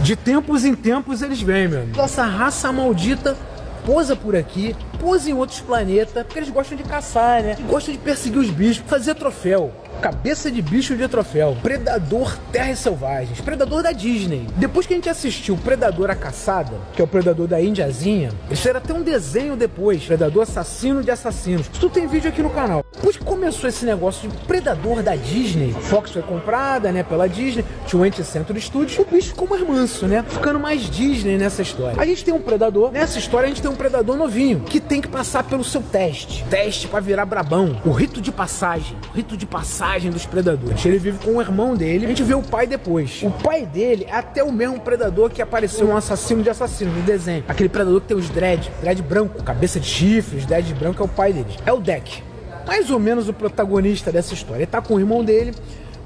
De tempos em tempos eles vêm, meu amigo. Essa raça maldita posa por aqui, posa em outros planetas, porque eles gostam de caçar, né? Gostam de perseguir os bichos, fazer troféu. Cabeça de bicho de troféu. Predador Terras Selvagens. Predador da Disney. Depois que a gente assistiu Predador a Caçada, que é o Predador da Indiazinha, eles fizeram até um desenho depois. Predador Assassino de Assassinos. Isso tudo tem vídeo aqui no canal. Depois que começou esse negócio de Predador da Disney, a Fox foi comprada, né, pela Disney, 20th Century Studios, o bicho ficou mais manso, né? Ficando mais Disney nessa história. A gente tem um Predador, nessa história a gente tem um Predador novinho, que tem que passar pelo seu teste. Teste pra virar brabão. O rito de passagem. O rito de passagem dos predadores. Ele vive com o irmão dele. A gente vê o pai depois. O pai dele é até o mesmo predador que apareceu no Assassino de Assassinos, no desenho. Aquele predador que tem os dread branco, cabeça de chifre, os dread branco é o pai deles. É o Deck. Mais ou menos o protagonista dessa história. Ele tá com o irmão dele,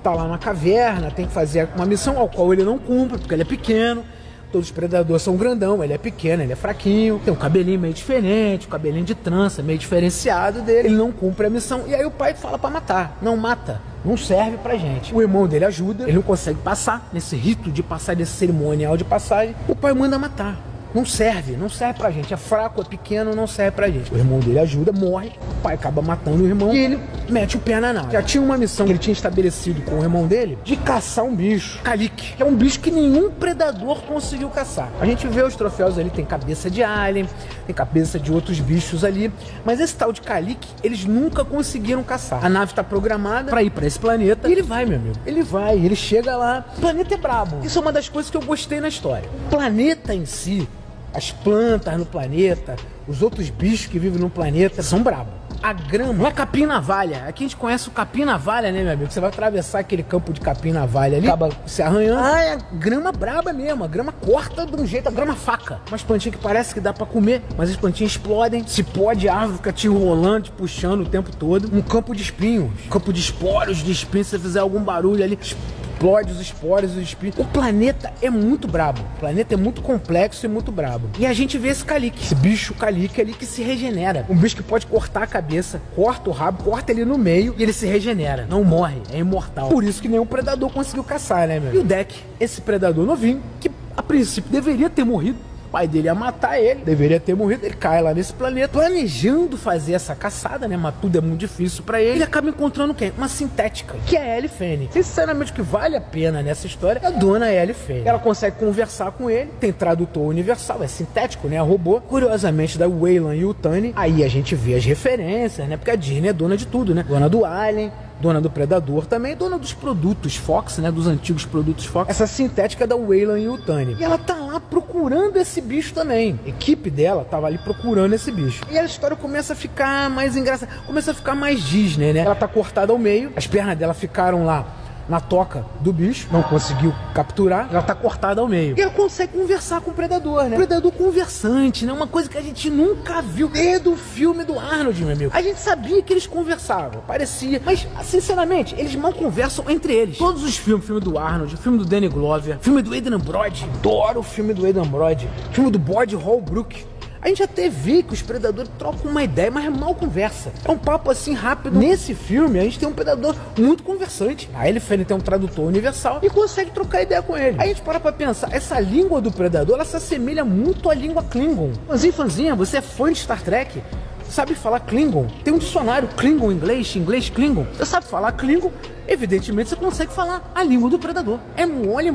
tá lá na caverna, tem que fazer uma missão ao qual ele não cumpre, porque ele é pequeno. Todos os predadores são grandão, ele é pequeno, ele é fraquinho, tem um cabelinho meio diferente, um cabelinho de trança meio diferenciado dele. Ele não cumpre a missão e aí o pai fala pra matar. Não mata, não serve pra gente. O irmão dele ajuda, ele não consegue passar nesse rito de passar, desse cerimonial de passagem. O pai manda matar. Não serve pra gente. É fraco, é pequeno, não serve pra gente. O irmão dele ajuda, morre. O pai acaba matando o irmão e ele mete o pé na nave. Já tinha uma missão que ele tinha estabelecido com o irmão dele de caçar um bicho, Kalik, que é um bicho que nenhum predador conseguiu caçar. A gente vê os troféus ali, tem cabeça de alien, tem cabeça de outros bichos ali, mas esse tal de Kalik, eles nunca conseguiram caçar. A nave tá programada pra ir pra esse planeta e ele vai, meu amigo. Ele chega lá. O planeta é brabo. Isso é uma das coisas que eu gostei na história. O planeta em si, as plantas no planeta, os outros bichos que vivem no planeta são brabos. A grama, não é capim-navalha. Aqui a gente conhece o capim-navalha, né, meu amigo? Você vai atravessar aquele campo de capim-navalha ali, acaba se arranhando. Ah, é grama braba mesmo. A grama corta de um jeito, a grama faca. Umas plantinhas que parece que dá pra comer, mas as plantinhas explodem. Se pode, a árvore fica te enrolando, te puxando o tempo todo. Um campo de espinhos, campo de esporos de espinhos. Se você fizer algum barulho ali, explode os esporos, os espinhos. O planeta é muito brabo. O planeta é muito complexo e muito brabo. E a gente vê esse Kalik, esse bicho Kalik ali que se regenera. Um bicho que pode cortar a cabeça, corta o rabo, corta ele no meio e ele se regenera. Não morre, é imortal. Por isso que nenhum predador conseguiu caçar, né, meu? E o Deck, esse predador novinho, que a princípio deveria ter morrido. O pai dele ia matar ele, deveria ter morrido. Ele cai lá nesse planeta, planejando fazer essa caçada, né? Mas tudo é muito difícil pra ele. Ele acaba encontrando quem? Uma sintética, que é a Ellie Fanning. Sinceramente, o que vale a pena nessa história é a dona Ellie Fanning. Ela consegue conversar com ele, tem tradutor universal, é sintético, né? Robô. Curiosamente, da Weyland-Yutani. Aí a gente vê as referências, né? Porque a Disney é dona de tudo, né? Dona do Alien, dona do Predador também, dona dos produtos Fox, né? Dos antigos produtos Fox. Essa sintética é da Weyland-Yutani. E ela tá lá procurando esse bicho também. A equipe dela tava ali procurando esse bicho. E a história começa a ficar mais engraçada, começa a ficar mais Disney, né? Ela tá cortada ao meio, as pernas dela ficaram lá na toca do bicho, não conseguiu capturar, ela tá cortada ao meio. E ela consegue conversar com o Predador, né? Predador conversante, né? Uma coisa que a gente nunca viu desde o filme do Arnold, meu amigo. A gente sabia que eles conversavam, parecia, mas, sinceramente, eles mal conversam entre eles. Todos os filmes, filme do Arnold, filme do Danny Glover, filme do Adrian Brody, adoro o filme do Adrian Brody, filme do Boyd Holbrook. A gente até vê que os predadores trocam uma ideia, mas mal conversa. É um papo assim rápido. Nesse filme, a gente tem um predador muito conversante. A Ellie Fanning tem um tradutor universal e consegue trocar ideia com ele. Aí a gente para pra pensar, essa língua do predador, ela se assemelha muito à língua Klingon. Fanzinha, você é fã de Star Trek? Sabe falar Klingon? Tem um dicionário Klingon inglês Klingon. Você sabe falar Klingon? Evidentemente você consegue falar a língua do predador. É mole.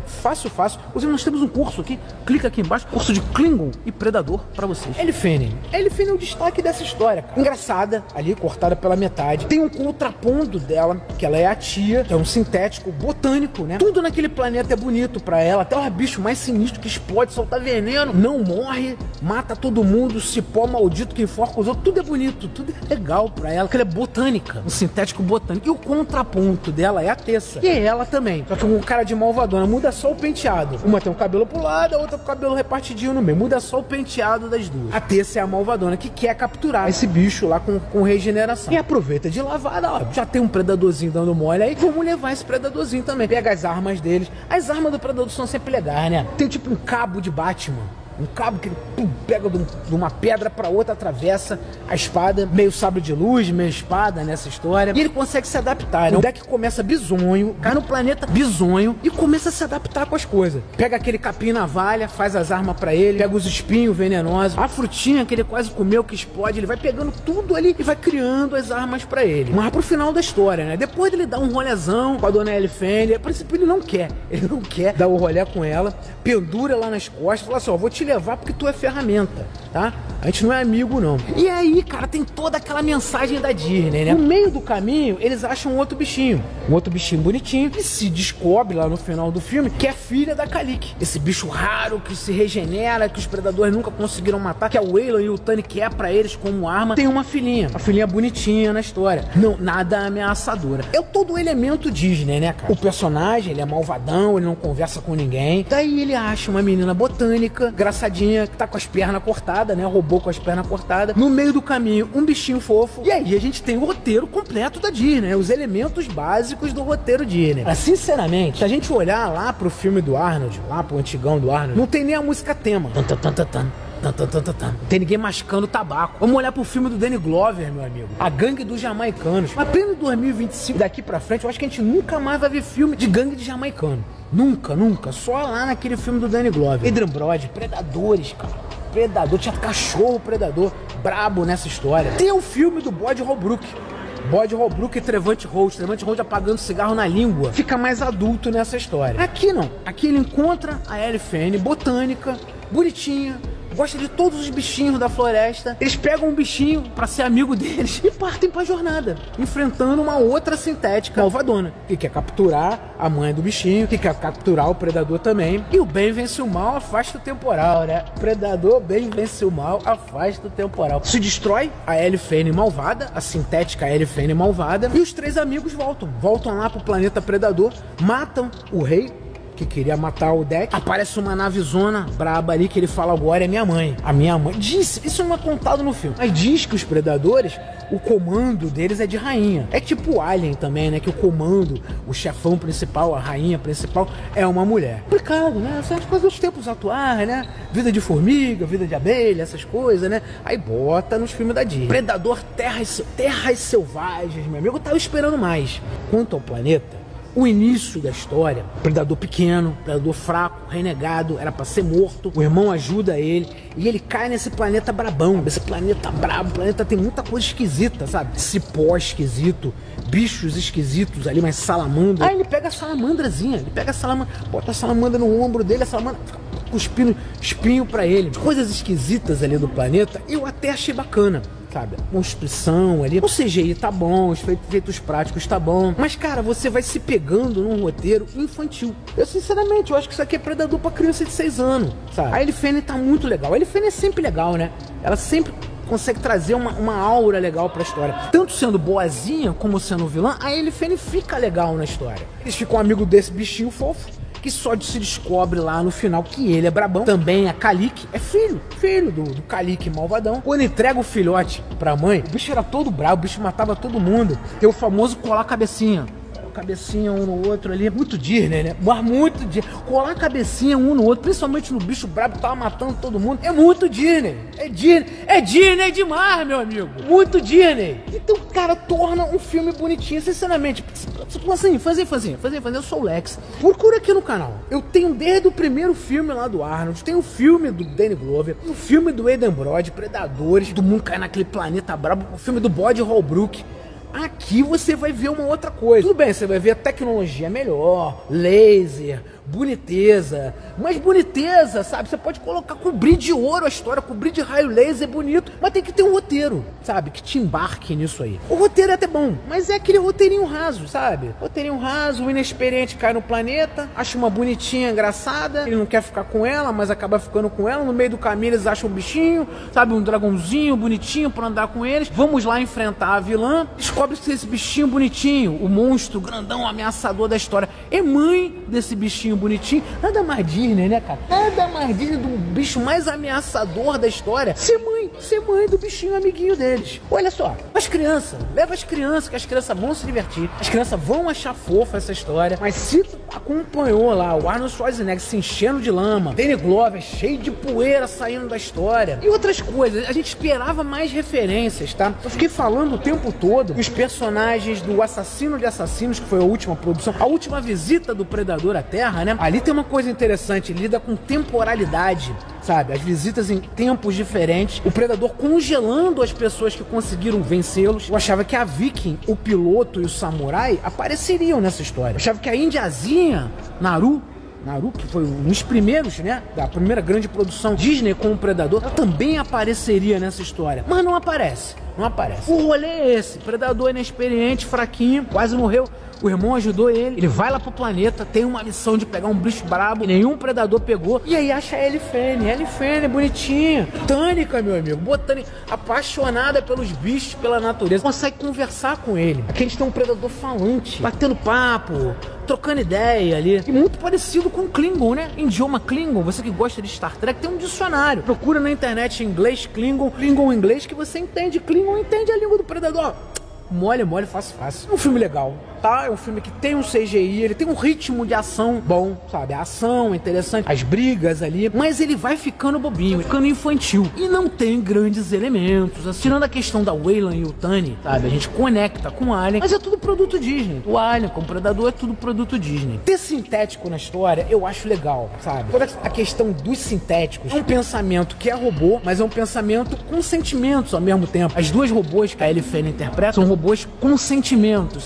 Fácil. Inclusive nós temos um curso aqui, clica aqui embaixo, curso de Klingon e Predador pra vocês. Ellie Fanning é o destaque dessa história, cara. Engraçada, ali cortada pela metade. Tem um contraponto dela, que ela é a tia, que é um sintético botânico, né? Tudo naquele planeta é bonito pra ela. Até o bicho mais sinistro que explode, soltar veneno, não morre, mata todo mundo, cipó maldito que enforca os outros. Tudo é bonito, tudo é legal pra ela, porque ela é botânica, um sintético botânico. E o contraponto dela é a Tessa, que é ela também, só que com cara de malvadona. Muda só o penteado. Uma tem o cabelo pro lado, a outra com o cabelo repartidinho no meio. Muda só o penteado das duas. A Tessa é a malvadona que quer capturar esse bicho lá com regeneração. E aproveita de lavada, ó. Já tem um predadorzinho dando mole aí, vamos levar esse predadorzinho também. Pega as armas deles. As armas do predador são sempre legais, né? Tem tipo um cabo de Batman. Um cabo que ele pega de uma pedra pra outra, atravessa a espada, meio sabre de luz, meio espada nessa história. E ele consegue se adaptar, né? O deck começa bizonho, cai no planeta bizonho e começa a se adaptar com as coisas. Pega aquele capim navalha, faz as armas pra ele, pega os espinhos venenosos, a frutinha que ele quase comeu que explode, ele vai pegando tudo ali e vai criando as armas pra ele. Mas pro final da história, né? Depois dele dar um rolezão com a dona Elifene, a princípio ele não quer dar o rolê com ela, pendura lá nas costas, fala assim, ó, vou te levar porque tu é ferramenta, tá? A gente não é amigo, não. E aí, cara, tem toda aquela mensagem da Disney, né? No meio do caminho, eles acham um outro bichinho bonitinho, que se descobre lá no final do filme que é filha da Kalik. Esse bicho raro que se regenera, que os predadores nunca conseguiram matar, que a Waylon e o Tunney quer pra eles como arma. Tem uma filhinha bonitinha na história. Não, nada ameaçadora. É todo elemento Disney, né, cara? O personagem, ele é malvadão, ele não conversa com ninguém. Daí ele acha uma menina botânica, engraçadinha, que tá com as pernas cortadas, né? Roubou com as pernas cortadas. No meio do caminho, um bichinho fofo. E aí a gente tem o roteiro completo da Disney, né? Os elementos básicos do roteiro Disney. Mas, sinceramente, se a gente olhar lá pro filme do Arnold, lá pro antigão do Arnold, não tem nem a música tema. Não tem ninguém mascando tabaco. Vamos olhar pro filme do Danny Glover, meu amigo. A Gangue dos Jamaicanos. Mas pleno 2025, daqui pra frente, eu acho que a gente nunca mais vai ver filme de gangue de jamaicano. Nunca. Só lá naquele filme do Danny Glover. Adrien Brody, Predadores, cara. Predador, tinha cachorro predador brabo nessa história. Tem o filme do Boyd Holbrook. Boyd Holbrook e Trevante Rhodes apagando cigarro na língua. Fica mais adulto nessa história. Aqui não. Aqui ele encontra a Elifene, botânica, bonitinha, gosta de todos os bichinhos da floresta. Eles pegam um bichinho pra ser amigo deles e partem pra jornada, enfrentando uma outra sintética malvadona, que quer capturar a mãe do bichinho, que quer capturar o predador também. E o bem vence o mal, afasta o temporal, né? Predador, bem vence o mal, afasta o temporal. Se destrói a Elifene malvada, a sintética Elifene malvada, e os três amigos voltam lá pro planeta Predador, matam o rei, que queria matar o Deck. Aparece uma navezona braba ali que ele fala agora é minha mãe. A minha mãe diz, isso não é contado no filme, mas diz que os predadores, o comando deles é de rainha. É tipo o Alien também, né? Que o comando, o chefão principal, a rainha principal é uma mulher. Complicado, né? Essas coisas dos tempos atuais, né? Vida de formiga, vida de abelha, essas coisas, né? Aí bota nos filmes da Disney. Predador, terras selvagens, meu amigo. Eu tava esperando mais. Quanto ao planeta, o início da história, predador pequeno, predador fraco, renegado, era pra ser morto, o irmão ajuda ele, e ele cai nesse planeta brabão, esse planeta brabo, o planeta tem muita coisa esquisita, sabe? Cipó esquisito, bichos esquisitos ali, mas salamandra. Aí ele pega a salamandrazinha, bota a salamandra no ombro dele, a salamandra fica cuspindo espinho pra ele. Coisas esquisitas ali do planeta, eu até achei bacana. Sabe, a construção ali, o CGI tá bom, os efeitos práticos tá bom, mas cara, você vai se pegando num roteiro infantil. Eu sinceramente, eu acho que isso aqui é Predador pra criança de 6 anos, sabe? A Elifene tá muito legal, a Elifene é sempre legal, né? Ela sempre consegue trazer uma aura legal pra história. Tanto sendo boazinha como sendo vilã, a Elifene fica legal na história. Eles ficam amigos desse bichinho fofo, que só se descobre lá no final que ele é brabão. Também a Kalik é filho do Kalik malvadão. Quando entrega o filhote pra mãe, o bicho era todo brabo, o bicho matava todo mundo. Tem o famoso colar cabecinha um no outro ali, muito Disney, né? Mas muito Disney. Colar a cabecinha um no outro, principalmente no bicho brabo que tava matando todo mundo, é muito Disney. É Disney demais, meu amigo. Muito Disney. Então, cara, torna um filme bonitinho, sinceramente. Assim, fazer, eu sou o Lex. Procura aqui no canal. Eu tenho desde o primeiro filme lá do Arnold, tem o filme do Danny Glover, o filme do Adrien Brody, Predadores, do mundo cai naquele planeta brabo, o filme do Boyd Holbrook. Aqui você vai ver uma outra coisa. Tudo bem, você vai ver a tecnologia melhor, laser, boniteza. Mas boniteza, sabe? Você pode cobrir de ouro a história, cobrir de raio laser bonito. Mas tem que ter um roteiro, sabe? Que te embarque nisso aí. O roteiro é até bom, mas é aquele roteirinho raso, sabe? Roteirinho raso, o inexperiente cai no planeta, acha uma bonitinha engraçada, ele não quer ficar com ela, mas acaba ficando com ela. No meio do caminho eles acham um bichinho, sabe? Um dragãozinho bonitinho pra andar com eles. Vamos lá enfrentar a vilã. Descobre que desse bichinho bonitinho, o monstro grandão ameaçador da história. É mãe desse bichinho bonitinho. Nada mais Disney, né, cara? Nada mais Disney do bicho mais ameaçador da história. Ser mãe do bichinho amiguinho deles. Olha só, as crianças, leva as crianças, que as crianças vão se divertir. As crianças vão achar fofa essa história. Mas se tu acompanhou lá o Arnold Schwarzenegger se enchendo de lama, Danny Glover cheio de poeira saindo da história e outras coisas, a gente esperava mais referências, tá? Eu fiquei falando o tempo todo os personagens do Assassino de Assassinos, que foi a última produção, a última visita do Predador à Terra, né? Ali tem uma coisa interessante, ele lida com temporalidade, sabe? As visitas em tempos diferentes, o Predador congelando as pessoas que conseguiram vencê-los. Eu achava que a Viking, o piloto e o samurai apareceriam nessa história. Eu achava que a indiazinha, Naru, que foi um dos primeiros, né, da primeira grande produção Disney com o Predador, também apareceria nessa história. Mas não aparece. O rolê é esse. Predador inexperiente, fraquinho, quase morreu. O irmão ajudou ele vai lá pro planeta, tem uma missão de pegar um bicho brabo que nenhum predador pegou. E aí acha a Ellie Fanny, bonitinha, botânica, meu amigo, botânica, apaixonada pelos bichos, pela natureza. Consegue conversar com ele. Aqui a gente tem um predador falante, batendo papo, trocando ideia ali. E muito parecido com o Klingon, né? Idioma Klingon, você que gosta de Star Trek, tem um dicionário. Procura na internet em inglês, Klingon inglês, que você entende. Klingon entende a língua do predador. Mole, fácil. É um filme legal, tá? É um filme que tem um CGI, ele tem um ritmo de ação bom, sabe? A ação é interessante, as brigas ali, mas ele vai ficando bobinho, ficando infantil. E não tem grandes elementos, assim. Tirando a questão da Weyland e o Tunney, sabe? A gente conecta com o Alien, mas é tudo produto Disney. O Alien com o Predador é tudo produto Disney. Ter sintético na história, eu acho legal, sabe? Toda a questão dos sintéticos é um pensamento que é robô, mas é um pensamento com sentimentos ao mesmo tempo. As duas robôs que a Ellie Fanny interpreta são robôs com sentimentos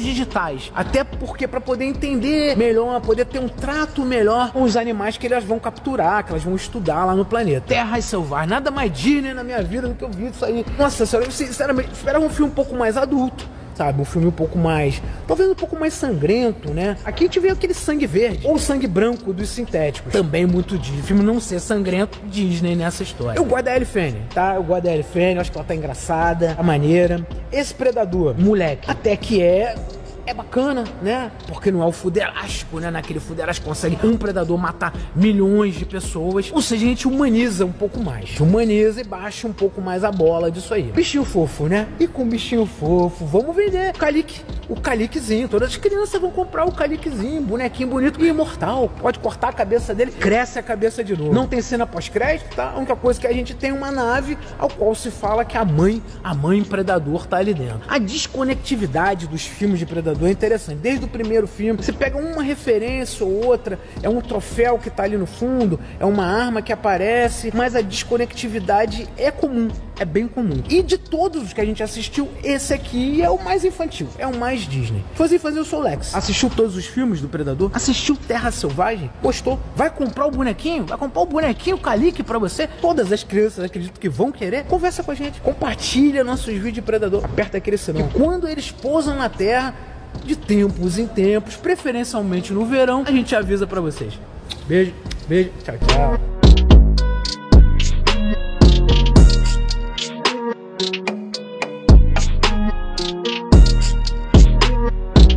digitais. Até porque para poder entender melhor, poder ter um trato melhor com os animais que elas vão capturar, que elas vão estudar lá no planeta. Terras selvagens, nada mais Disney na minha vida do que eu vi isso aí. Nossa senhora, eu sinceramente esperava um filme um pouco mais adulto, sabe? Um filme um pouco mais, talvez um pouco mais sangrento, né? Aqui a gente vê aquele sangue verde ou sangue branco dos sintéticos. Também muito Disney. O filme não ser sangrento, Disney nessa história. Eu gosto da Ellie Fanny, tá? Eu gosto da Ellie Fanny, acho que ela tá engraçada, tá maneira. Esse predador, moleque, até que é bacana, né? Porque não é o fuderástico, né? Naquele fuderástico consegue um predador matar milhões de pessoas. Ou seja, a gente humaniza um pouco mais. Humaniza e baixa um pouco mais a bola disso aí. Bichinho fofo, né? E com bichinho fofo, vamos vender o Caliquezinho. Todas as crianças vão comprar o Caliquezinho, bonequinho bonito e imortal. Pode cortar a cabeça dele, cresce a cabeça de novo. Não tem cena pós-crédito, tá? A única coisa que a gente tem é uma nave ao qual se fala que a mãe Predador tá ali dentro. A desconectividade dos filmes de Predador é interessante. Desde o primeiro filme, você pega uma referência ou outra, é um troféu que tá ali no fundo, é uma arma que aparece, mas a desconectividade é comum, é bem comum. E de todos os que a gente assistiu, esse aqui é o mais infantil, é o mais Disney. Se fazer o Sou Lex, assistiu todos os filmes do Predador, assistiu Terra Selvagem, gostou, vai comprar o bonequinho, o Calique pra você, todas as crianças acredito que vão querer, conversa com a gente, compartilha nossos vídeos de Predador, aperta aquele sinal, que quando eles pousam na Terra, de tempos em tempos, preferencialmente no verão, a gente avisa pra vocês. Beijo, tchau.